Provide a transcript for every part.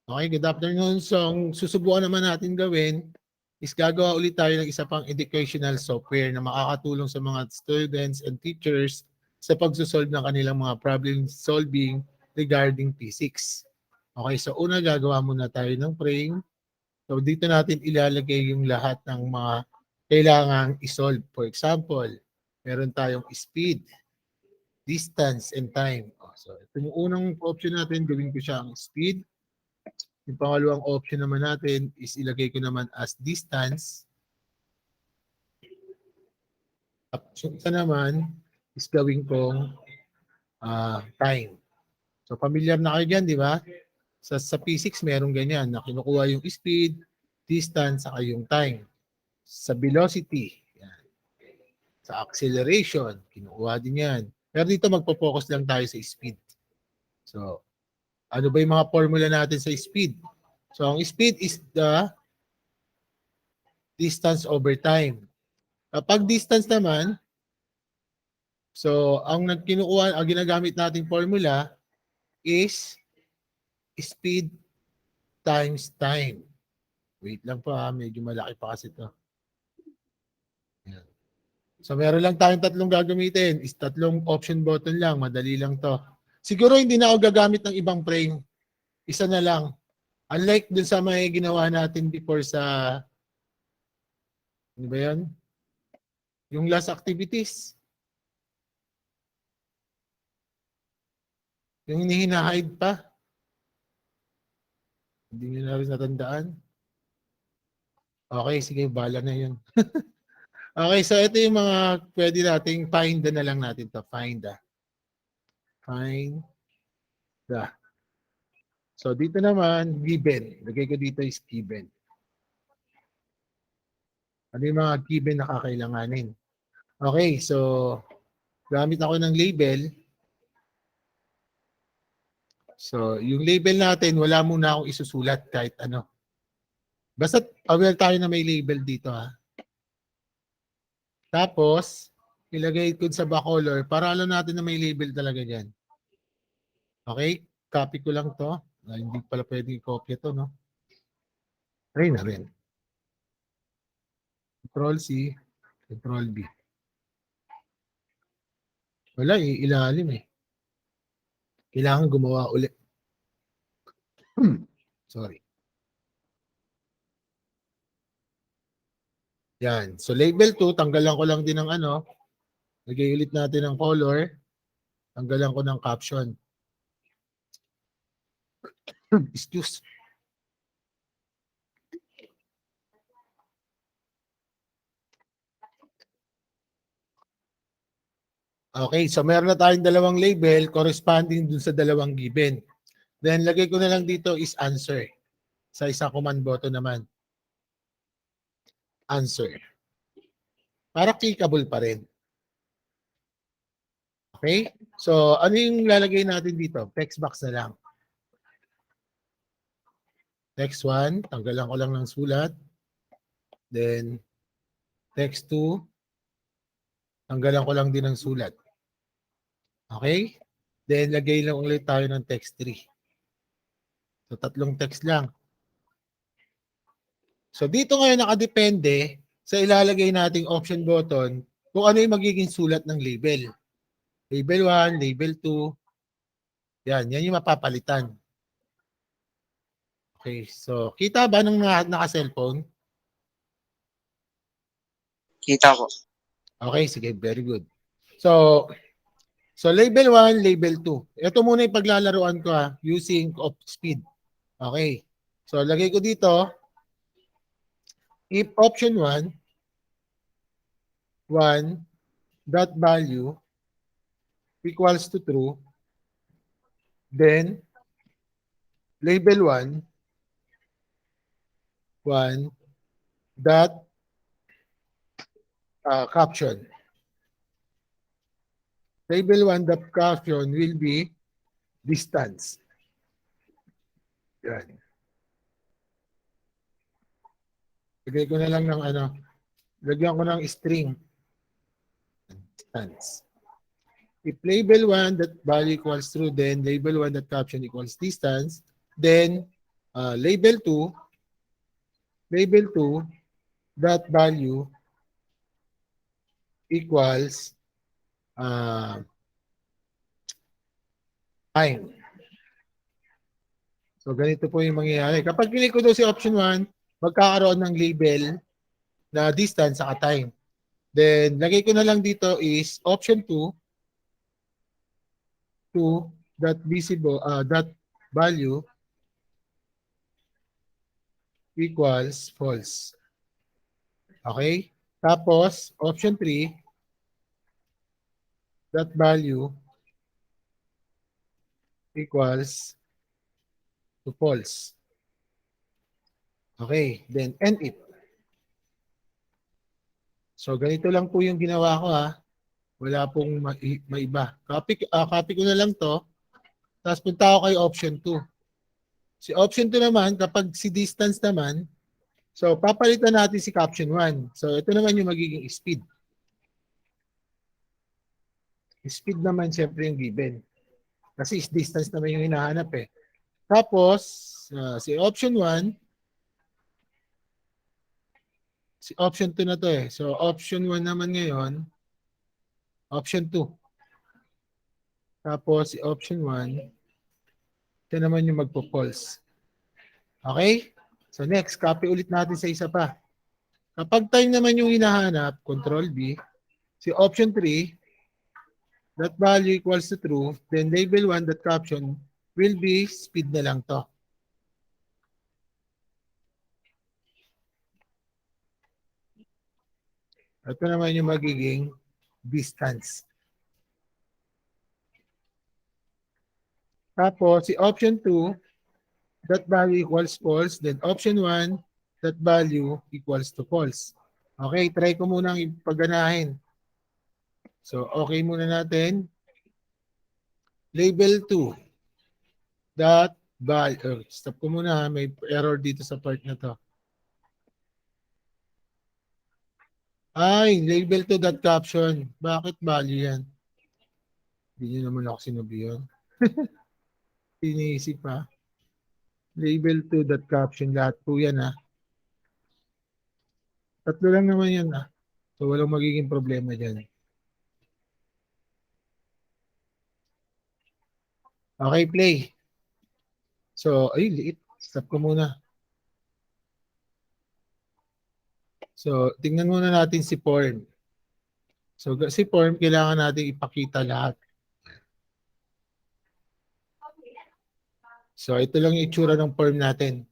Okay, good afternoon. So, ang susubukan naman natin gawin is gagawa ulit tayo ng isa pang educational software na makakatulong sa mga students and teachers sa pagsosolve ng kanilang mga problem solving regarding physics. Okay, so una gagawa muna tayo ng frame. So, dito natin ilalagay yung lahat ng mga kailangang isolve. For example, meron tayong speed, distance, and time. So, itong unang option natin, gawin ko siya ang speed. Yung pangalawang option naman natin is ilagay ko naman as distance. At yung isa naman is gawin kong time. So familiar na kayo dyan, di ba? Sa physics, meron ganyan na kinukuha yung speed, distance, saka yung time. Sa velocity, yan. Sa acceleration, kinukuha din yan. Pero dito magpo-focus lang tayo sa speed. So, ano ba yung mga formula natin sa speed? So, ang speed is the distance over time. Kapag distance naman, so ang kinukuha, ang ginagamit nating formula is speed times time. Wait lang po ha, medyo malaki pa kasi ito. Yan. So meron lang tayong tatlong gagamitin. Is tatlong option button lang, madali lang to. Siguro hindi na ako gagamit ng ibang frame. Isa na lang. Unlike dun sa may ginawa natin before sa, ano ba yan? Yung last activities. Yung hinihide pa. Hindi nyo na rin natandaan. Okay, sige, bala na yun. Okay, so ito yung mga pwede nating find na lang natin to. Find the. Find the. So dito naman, given. Lagay ko dito is given. Ano yung mga given na kakailanganin? Okay, so gamit ako ng label. So yung label natin, wala muna akong isusulat kahit ano. Basta aware tayo na may label dito ha. Tapos, ilagay ko sa bacolor para alam natin na may label talaga dyan. Okay? Copy ko lang to. Hindi pala pwedeng i-copy to, no? Try na rin. Control C, Control B. Wala, ilalim eh. Kailangan gumawa ulit. Sorry. Yan. So label 2, tanggalan ko lang din ng ano. Lagay ulit natin ng color. Tanggalan ko ng caption. Excuse. Okay, so meron na tayong dalawang label corresponding dun sa dalawang given. Then lagay ko na lang dito is answer. Sa isang command button naman. Answer. Para clickable pa rin. Okay? So, ano yung lalagay natin dito? Text box na lang. Text 1, tanggalan ko lang ng sulat. Then, text 2, tanggalan ko lang din ng sulat. Okay? Then, lagay lang ulit tayo ng text 3. So, tatlong text lang. So, dito ngayon nakadepende sa ilalagay nating option button kung ano yung magiging sulat ng label. Label 1, label 2. Yan yung mapapalitan. Okay, so kita ba ng naka-cellphone? Kita ko. Okay, sige, very good. So label 1, label 2. Ito muna yung paglalaruan ko ha, using of speed. Okay. So lagay ko dito, if option 1, dot value equals to true, then label 1 dot caption. Label 1 dot caption will be distance. Yan. Lagay ko na lang ng ano, lagyan ko ng string. Distance. If label 1 that value equals true, then label 1 that caption equals distance, then label 2 dot value equals time. So, ganito po yung mangyayari. Kapag click ko doon si option 1, magkakaroon ng label na distance sa time. Then, lagay ko na lang dito is option 2 dot visible, dot value equals false. Okay? Tapos, option 3 dot value equals to false. Okay, then end it. So ganito lang po yung ginawa ko ha. Wala pong maiba. Copy ko na lang to. Tapos punta ako kay option 2. Si option 2 naman, kapag si distance naman, so papalitan natin si caption 1. So ito naman yung magiging speed. Speed naman siyempre yung given. Kasi is distance naman yung hinahanap eh. Tapos, si option 1, si option 2 na to eh. So, option 1 naman ngayon, option 2. Tapos, si option 1, ito naman yung magpo-false. Okay? So, next, copy ulit natin sa isa pa. Kapag time naman yung hinahanap, Control B, si option 3, that value equals to true, then label 1, that caption will be speed na lang to. Ito naman yung magiging distance. Tapos, si option 2, that value equals false. Then option 1, that value equals to false. Okay, try ko muna ang ipaganahin. So, okay muna natin. Label 2, that value. Stop ko muna ha. May error dito sa part na to. Ay, label 2, that caption. Bakit value yan? Hindi nyo naman ako sinabi yun. Iniisip pa. Label 2, that caption. Lahat po yan ha. Tatlo lang naman yan ha. So, walang magiging problema dyan. Okay, play. So, ay, liit. Stop ko muna. So, tingnan muna natin si form. So, si form, kailangan natin ipakita lahat. So, ito lang yung itsura ng form natin.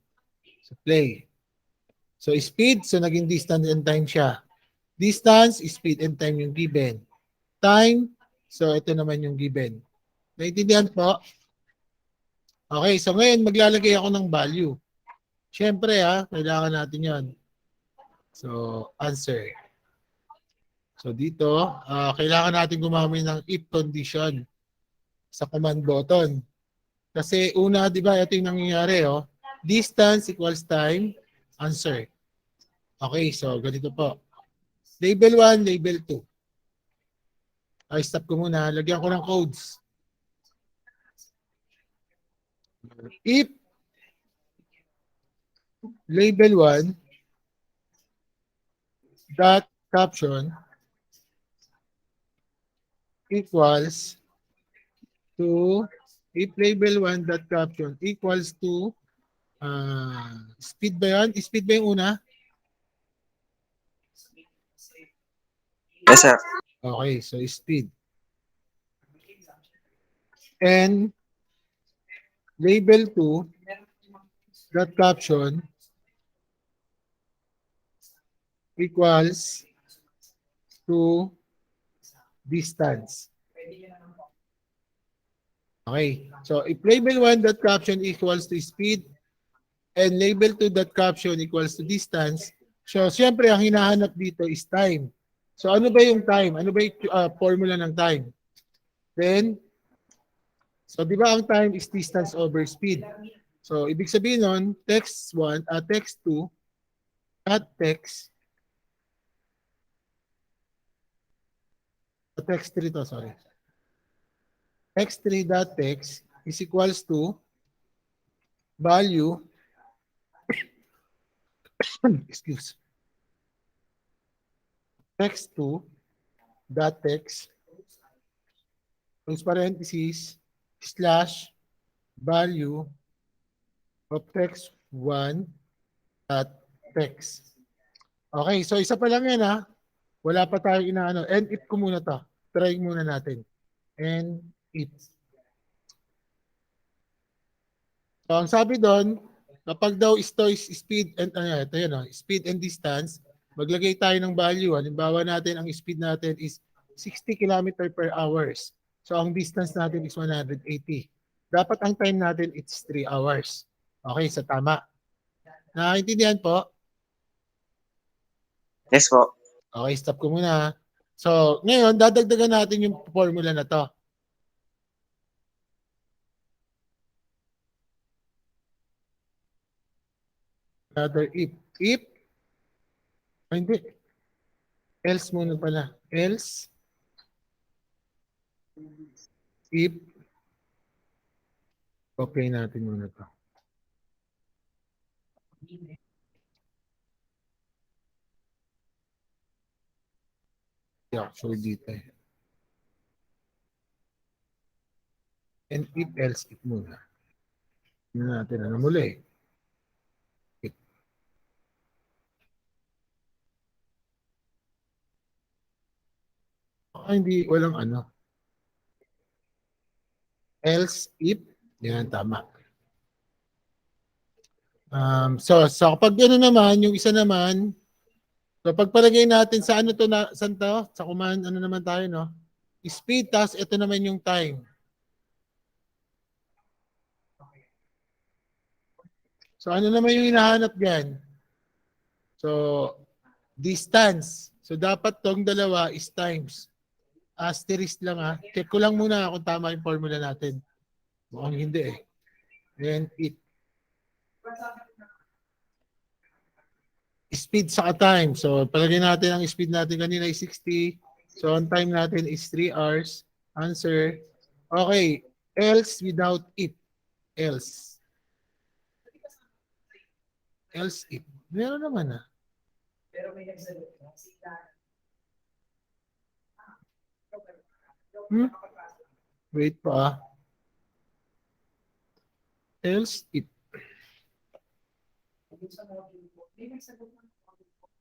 So, play. So, speed. So, naging distance and time siya. Distance, speed, and time yung given. Time. So, ito naman yung given. Naintindihan po? Okay. So, ngayon, maglalagay ako ng value. Siyempre, kailangan natin yon. So, answer. So, dito, kailangan natin gumamit ng if condition sa command button. Kasi una, di ba, ito yung nangyayari, distance equals time, answer. Okay, so ganito po. Label 1, label 2. Ay, stop ko muna. Lagyan ko ng codes. If label 1 dot caption equals to, if label 1 dot caption equals to, speed ba yan? Speed ba yung una? Yes, sir. Okay, so speed. And label 2 dot caption equals to distance. Okay. So, if label 1 dot caption equals to speed and label 2 dot caption equals to distance, so, siyempre, ang hinahanap dito is time. So, ano ba yung time? Ano ba yung formula ng time? Then, so, di ba ang time is distance over speed? So, ibig sabihin nun, text 2 at text 3 to, sorry. X3.text is equals to value Excuse. Text2 dot text close parenthesis slash value of text1 dot text. Okay, so isa pa lang yan ha. Wala pa tayo inaano. End if ko muna to. Try muna natin. End if. So ang sabi doon, kapag daw ito is speed and ito yan, speed and distance, maglagay tayo ng value. Halimbawa natin ang speed natin is 60 km per hours. So ang distance natin is 180. Dapat ang time natin is 3 hours. Okay, sa tama. Nakaintindihan po? Yes po. Okay, stop ko muna. So, ngayon, dadagdagan natin yung formula na to. Another if. If, hindi. Else muna pala. Else, if, okay natin muna to. Yeah, sure dito eh. And if else, if muna. Tingnan natin ano muli. If. Hindi, walang ano. Else, if, yan, tama. So kapag gano'n naman, yung isa naman, so pagpalagay natin sa ano to na, saan to? Sa command, ano naman tayo, no? Speed, tas ito naman yung time. So ano naman yung hinahanap diyan? So distance. So dapat tong dalawa is times. Asterisk lang ha. Check ko lang muna kung tama yung formula natin. Mukhang hindi eh. And it. Speed sa time. So palagay natin ang speed natin kanina ay 60. So ang time natin is 3 hours. Answer. Okay. Else without it. Else. Else if. Meron naman ah. Pero may nagsagot na sila. Wait pa ah. Else if. Sa module po, may nagsagot na module po.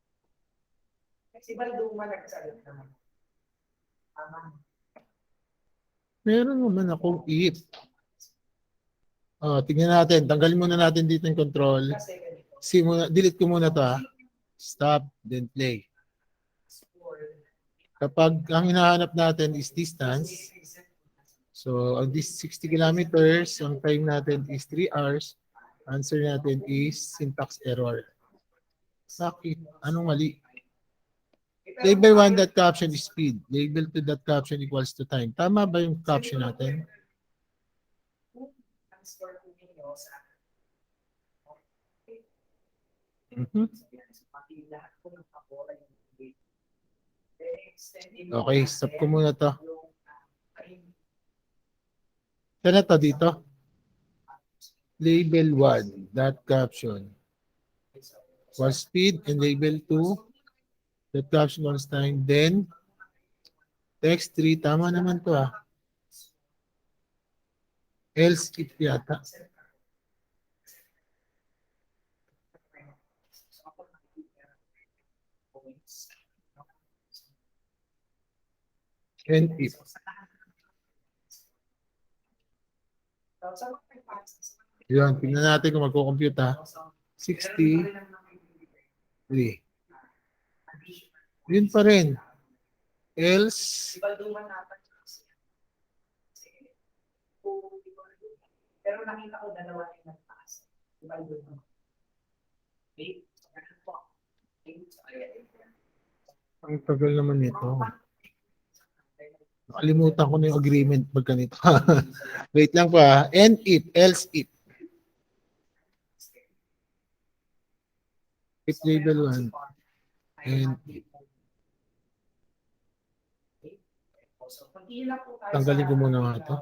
Kasi Balduma nagsagot naman. Tama. Meron naman akong if. Tingnan natin. Tanggalin muna natin dito yung control. Kasi ganito. Delete ko muna to ha. Stop, then play. Kapag ang hinahanap natin is distance, so ang 60 kilometers, ang time natin is 3 hours, answer natin is syntax error. Bakit? Anong mali? Label 1 that caption is speed. Label 2 that caption equals to time. Tama ba yung caption natin? Okay, stop ko muna to. Saan na to dito? Label 1 that caption was speed and label 2 that caption was time. Then text 3, tama naman to ah. Else if yata. And if. Yun, tingnan natin kung magko-compute ha. 63. Yun pa rin. Else. Pero nakita ko dalawa yung nagtaas. Ang tagal naman nito. Nakalimutan ko na yung agreement pag ganito. Wait lang pa. And if, else if. If label 1. And if. Tanggalin ko muna nga ito.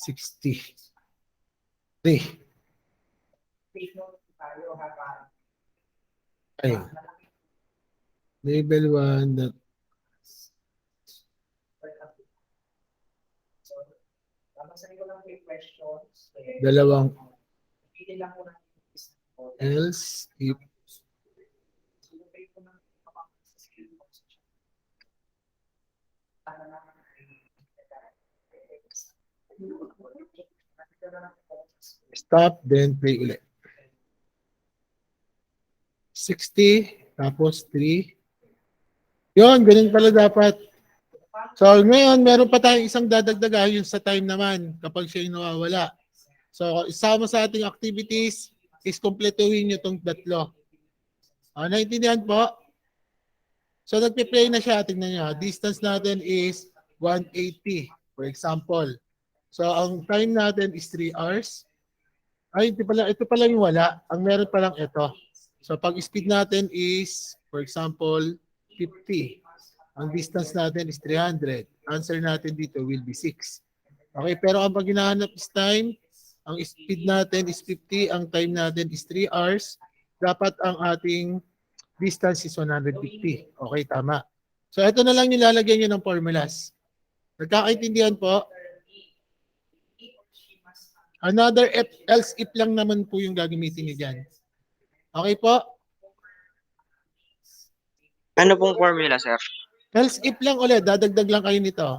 60. 3. Take note tayo habang Ayun. Label 1 that So, babasahin ko lang po yung questions. dalawang Pili lang po natin yung isang order. else if Sinubay ko ng kapag sa skill box. Para naman ay stop then play ulit. 60 tapos 3. Yun, ganun pala dapat. So ngayon, meron pa tayong isang dadagdagan yung sa time naman kapag siya yung nawawala. So isama sa ating activities is kumpletuhin nyo itong tatlo. Naintindihan po? So nagpe-play na siya. Tingnan nyo. Distance natin is 180 for example. So ang time natin is 3 hours. Ay, ito pala yung wala. Ang meron pa lang ito. So pag speed natin is for example 50. Ang distance natin is 300. Answer natin dito will be 6. Okay, pero ang pag hinahanap is time, ang speed natin is 50, ang time natin is 3 hours. Dapat ang ating distance is 150. Okay, tama. So ito na lang yung lalagyan nyo ng formulas. Nagkakaintindihan po? Another else if lang naman po yung gagamitin nyo dyan. Okay po? Ano pong formula, sir? Else if lang ulit, dadagdag lang kayo nito.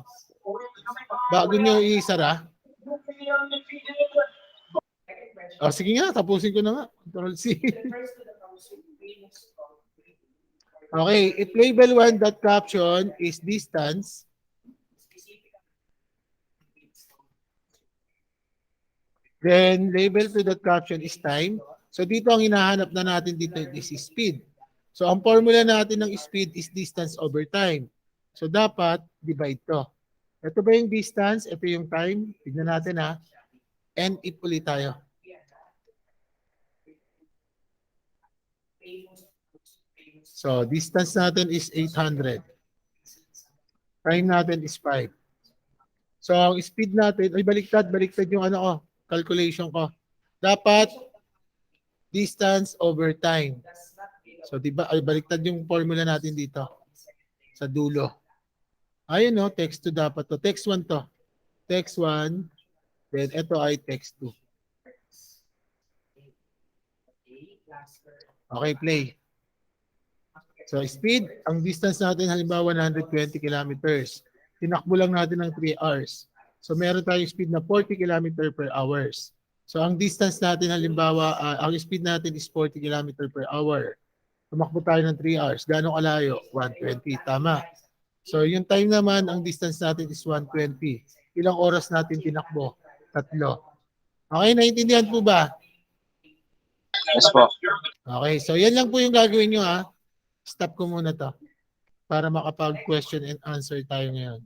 Bago nyo isara. Sige nga, tapusin ko na nga. Control C. Okay, if label 1 dot caption is distance, then label 2 dot caption is time. So dito ang hinahanap na natin dito is speed. So ang formula natin ng speed is distance over time. So dapat divide to. Ito ba yung distance? Ito yung time. Tignan natin ha. And if ulit tayo. So distance natin is 800. Time natin is 5. So ang speed natin, ay baliktad yung ano ko, calculation ko. Dapat distance over time. So diba, ay baliktad yung formula natin dito sa dulo. Ayun no, text 2 dapat to. Text 1 to. Text 1, then ito ay text 2. Okay, play. So speed, ang distance natin halimbawa 120 kilometers. Tinakbo lang natin ng 3 hours. So meron tayong speed na 40 km per hours. So ang distance natin halimbawa, ang speed natin is 40 km per hour. Tumakbo tayo ng 3 hours. Gaano kalayo? 120. Tama. So yung time naman, ang distance natin is 120. Ilang oras natin tinakbo? 3. Okay, naiintindihan po ba? Yes po. Okay, so yan lang po yung gagawin nyo ha. Stop ko muna to para makapag-question and answer tayo ngayon.